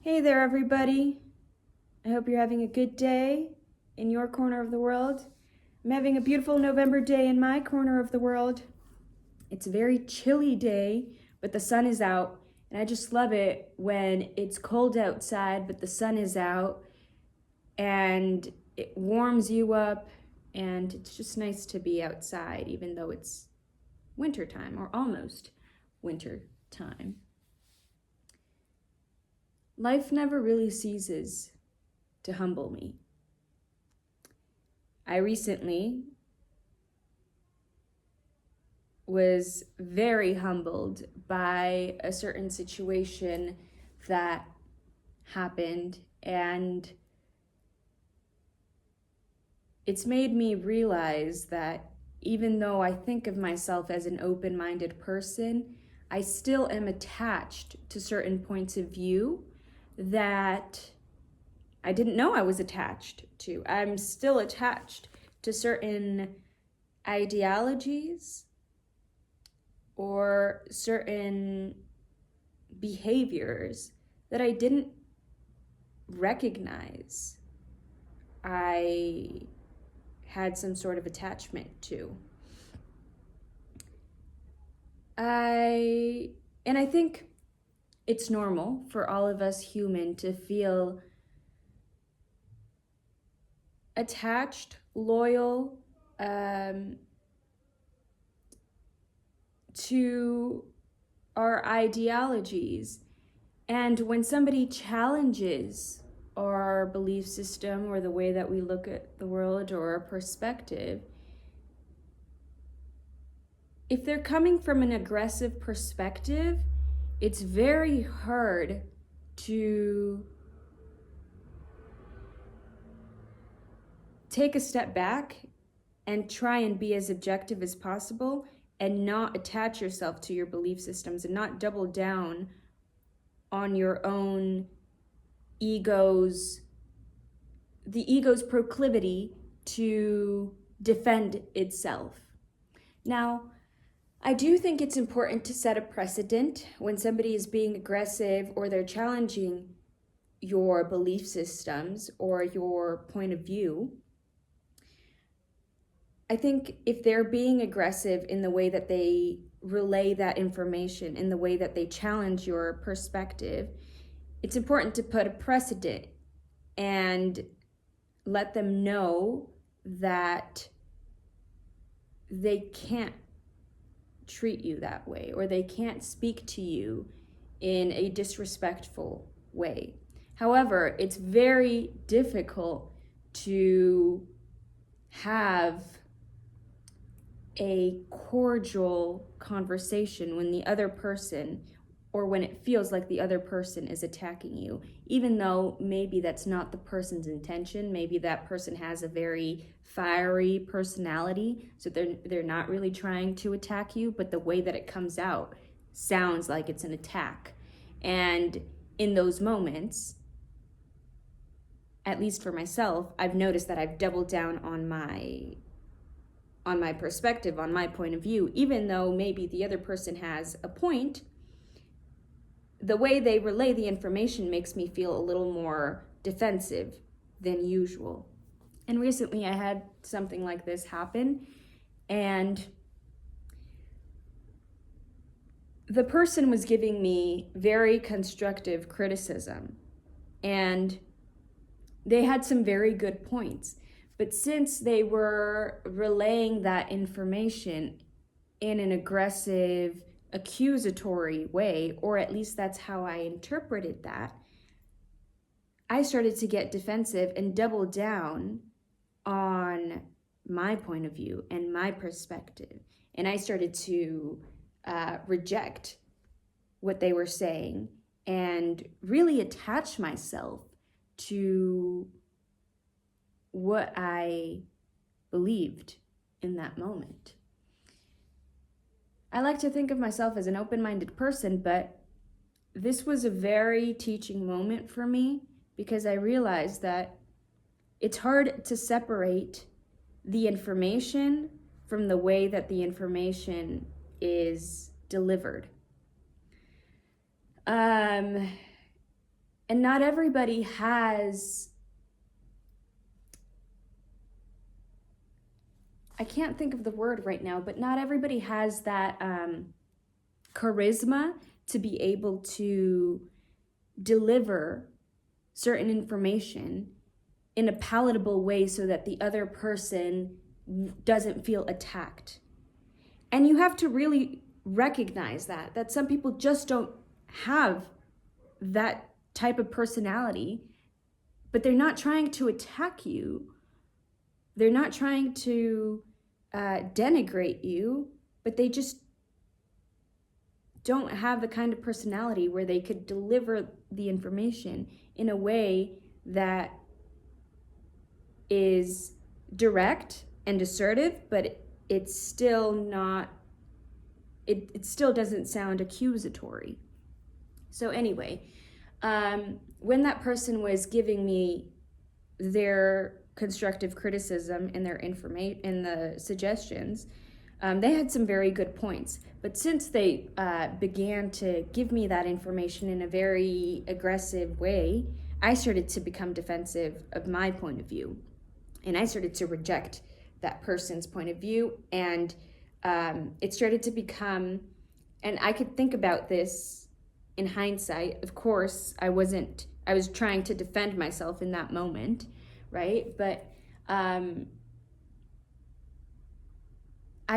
Hey there, everybody. I hope you're having a good day in your corner of the world. I'm having a beautiful November day in my corner of the world. It's a very chilly day, but the sun is out, and I just love it when it's cold outside, but the sun is out, and it warms you up, and it's just nice to be outside, even though it's wintertime or almost winter time. Life never really ceases to humble me. I recently was very humbled by a certain situation that happened, and it's made me realize that even though I think of myself as an open-minded person, I still am attached to certain points of view that I didn't know I was attached to. I'm still attached to certain ideologies or certain behaviors that I didn't recognize I had some sort of attachment to. I think it's normal for all of us human to feel attached, loyal, to our ideologies. And when somebody challenges our belief system or the way that we look at the world or our perspective, if they're coming from an aggressive perspective, it's very hard to take a step back and try and be as objective as possible and not attach yourself to your belief systems and not double down on your own the ego's proclivity to defend itself. Now, I do think it's important to set a precedent when somebody is being aggressive or they're challenging your belief systems or your point of view. I think if they're being aggressive in the way that they relay that information, in the way that they challenge your perspective, it's important to put a precedent and let them know that they can't treat you that way, or they can't speak to you in a disrespectful way. However, it's very difficult to have a cordial conversation when the other person, or when it feels like the other person is attacking you, even though maybe that's not the person's intention. Maybe that person has a very fiery personality, so they're not really trying to attack you, but the way that it comes out sounds like it's an attack. And in those moments, at least for myself, I've noticed that I've doubled down on my perspective, on my point of view, even though maybe the other person has a point. The way they relay the information makes me feel a little more defensive than usual. And recently I had something like this happen, and the person was giving me very constructive criticism, and they had some very good points. But since they were relaying that information in an aggressive, accusatory way, or at least that's how I interpreted that, I started to get defensive and double down on my point of view and my perspective. And I started to reject what they were saying and really attach myself to what I believed in that moment. I like to think of myself as an open-minded person, but this was a very teaching moment for me, because I realized that it's hard to separate the information from the way that the information is delivered. And not everybody has, I can't think of the word right now, but not everybody has that charisma to be able to deliver certain information in a palatable way so that the other person doesn't feel attacked. And you have to really recognize that some people just don't have that type of personality, but they're not trying to attack you. They're not trying to denigrate you, but they just don't have the kind of personality where they could deliver the information in a way that is direct and assertive, but it's still not, it still doesn't sound accusatory. So anyway, when that person was giving me their constructive criticism and their information and the suggestions, they had some very good points. But since they began to give me that information in a very aggressive way, I started to become defensive of my point of view. And I started to reject that person's point of view. And it started to become, and I could think about this in hindsight. Of course, I was trying to defend myself in that moment, right? But I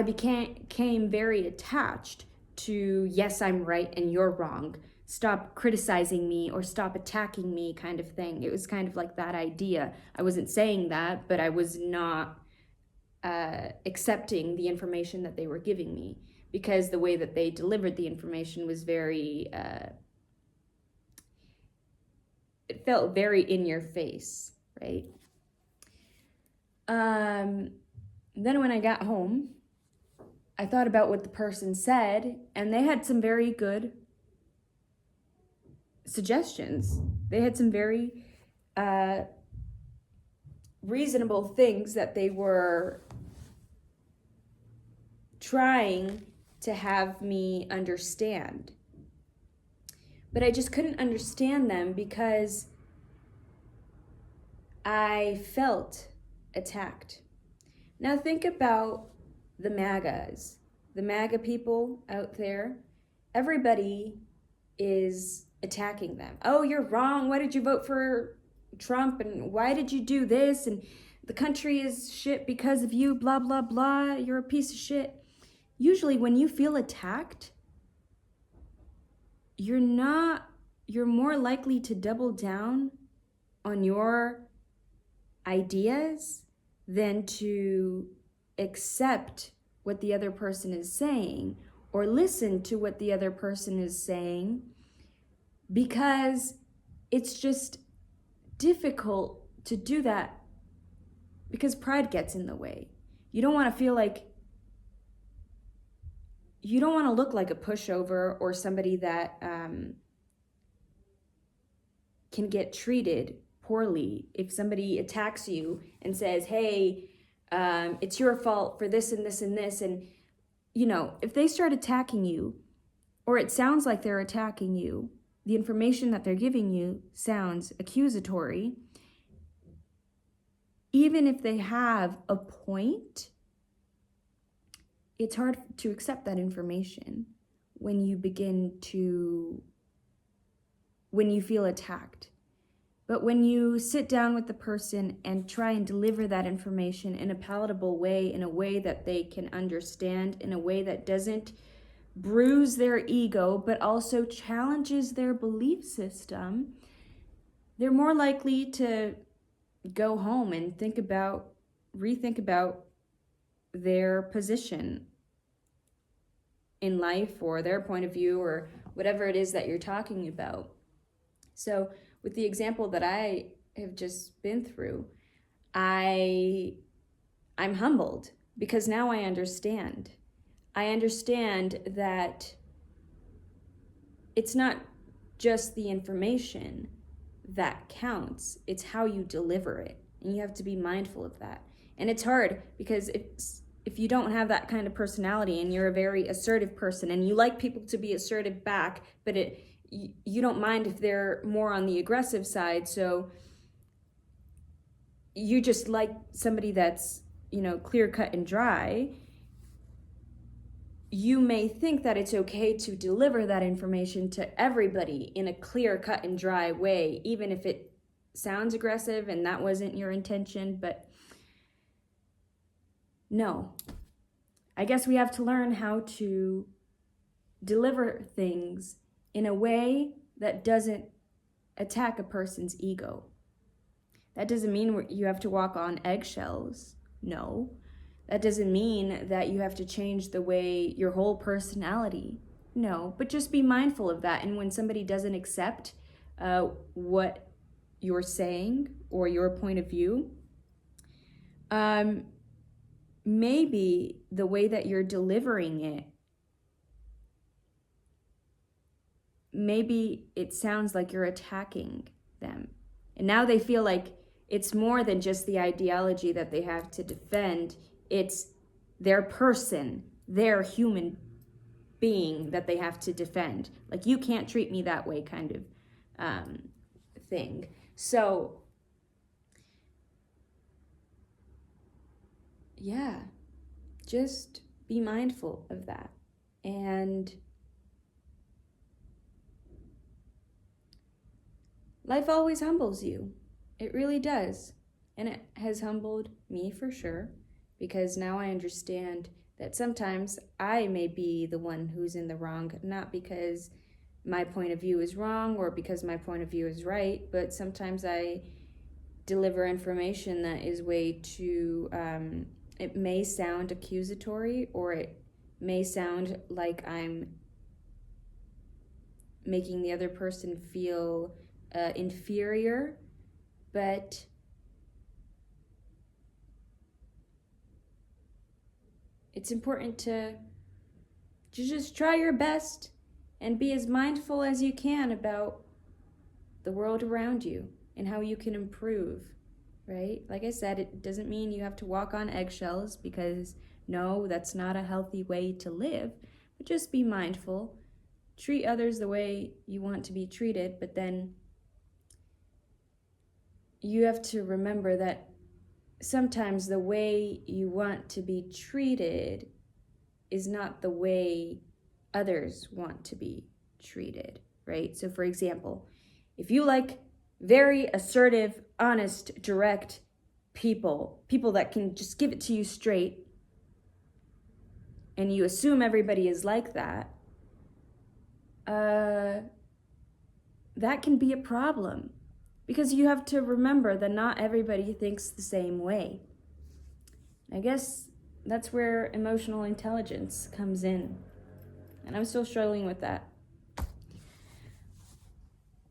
became very attached to, yes, I'm right and you're wrong. Stop criticizing me or stop attacking me kind of thing. It was kind of like that idea. I wasn't saying that, but I was not accepting the information that they were giving me, because the way that they delivered the information was very, it felt very in your face, right? Then when I got home, I thought about what the person said, and they had some very good suggestions. They had some very reasonable things that they were trying to have me understand. But I just couldn't understand them because I felt attacked. Now think about the MAGAs, the MAGA people out there. Everybody is attacking them. Oh, you're wrong. Why did you vote for Trump? And why did you do this? And the country is shit because of you, blah, blah, blah. You're a piece of shit. Usually when you feel attacked, you're more likely to double down on your ideas than to accept what the other person is saying or listen to what the other person is saying, because it's just difficult to do that because pride gets in the way. You don't want to feel like, you don't want to look like a pushover or somebody that can get treated poorly. If somebody attacks you and says, hey, it's your fault for this and this and this, and if they start attacking you, or it sounds like they're attacking you, the information that they're giving you sounds accusatory, even if they have a point, it's hard to accept that information when you feel attacked. But when you sit down with the person and try and deliver that information in a palatable way, in a way that they can understand, in a way that doesn't bruise their ego, but also challenges their belief system, they're more likely to go home and rethink about their position in life or their point of view or whatever it is that you're talking about. So with the example that I have just been through, I'm humbled because now I understand. I understand that it's not just the information that counts, it's how you deliver it. And you have to be mindful of that. And it's hard because if you don't have that kind of personality and you're a very assertive person and you like people to be assertive back, but you don't mind if they're more on the aggressive side, so you just like somebody that's, clear cut and dry. You may think that it's okay to deliver that information to everybody in a clear cut and dry way, even if it sounds aggressive and that wasn't your intention. But no, I guess we have to learn how to deliver things in a way that doesn't attack a person's ego. That doesn't mean you have to walk on eggshells. No. That doesn't mean that you have to change the way your whole personality. No, but just be mindful of that. And when somebody doesn't accept what you're saying or your point of view, maybe the way that you're delivering it, maybe it sounds like you're attacking them. And now they feel like it's more than just the ideology that they have to defend. It's their person, their human being that they have to defend. Like, you can't treat me that way kind of thing. So, yeah, just be mindful of that. And life always humbles you. It really does. And it has humbled me for sure, because now I understand that sometimes I may be the one who's in the wrong, not because my point of view is wrong or because my point of view is right, but sometimes I deliver information that is way too, it may sound accusatory, or it may sound like I'm making the other person feel inferior, but it's important to just try your best and be as mindful as you can about the world around you and how you can improve, right? Like I said, it doesn't mean you have to walk on eggshells, because no, that's not a healthy way to live. But just be mindful. Treat others the way you want to be treated, but then you have to remember that sometimes the way you want to be treated is not the way others want to be treated, right? So for example, if you like very assertive, honest, direct people that can just give it to you straight, and you assume everybody is like that, that can be a problem. Because you have to remember that not everybody thinks the same way. I guess that's where emotional intelligence comes in. And I'm still struggling with that.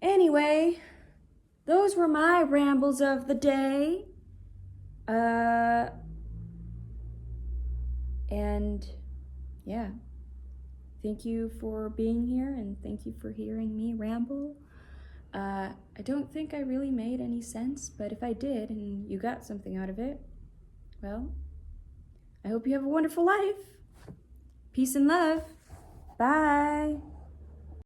Anyway, those were my rambles of the day. And yeah, thank you for being here, and thank you for hearing me ramble. I don't think I really made any sense, but if I did and you got something out of it, well, I hope you have a wonderful life. Peace and love. Bye.